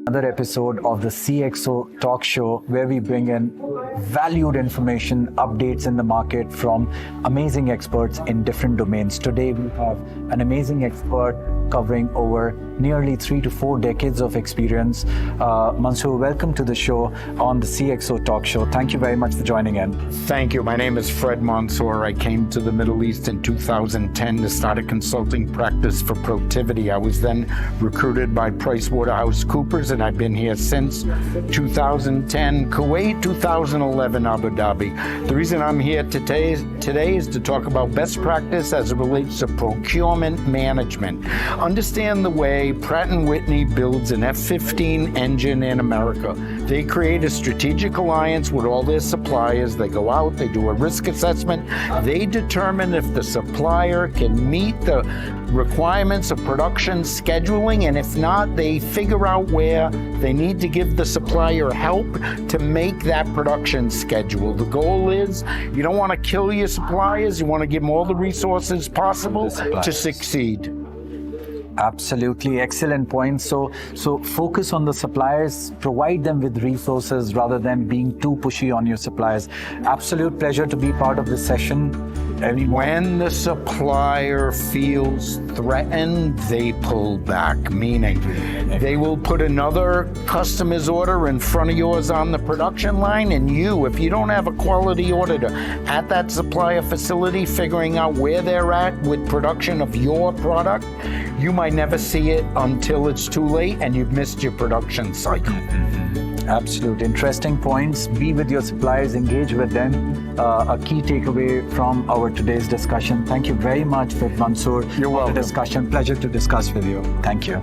Another episode of the CXO Talk Show, where we bring in valued information, updates in the market from amazing experts in different domains. Today we have an amazing expert covering over nearly 3 to 4 decades of experience. Mansoor, welcome to the show on the CXO Talk Show. Thank you very much for joining in. Thank you. My name is Fred Mansour. I came to the Middle East in 2010 to start a consulting practice for Protiviti. I was then recruited by PricewaterhouseCoopers, and I've been here since 2010, Kuwait, 2011, Abu Dhabi. The reason I'm here today is to talk about best practice as it relates to procurement management. Understand the way Pratt & Whitney builds an F-15 engine in America. They create a strategic alliance with all their suppliers. They go out, they do a risk assessment. They determine if the supplier can meet the requirements of production scheduling, and if not, they figure out where they need to give the supplier help to make that production schedule. The goal is you don't want to kill your suppliers. You want to give them all the resources possible to succeed. Absolutely, excellent point. So focus on the suppliers, provide them with resources rather than being too pushy on your suppliers. Absolute pleasure to be part of this session. When the supplier feels threatened, they pull back, meaning they will put another customer's order in front of yours on the production line, and if you don't have a quality auditor at that supplier facility figuring out where they're at with production of your product, you might never see it until it's too late and you've missed your production cycle. Absolute. Interesting points. Be with your suppliers, engage with them. A key takeaway from our today's discussion. Thank you very much, Mansoor. You're welcome. For the discussion. Pleasure to discuss with you. Thank you.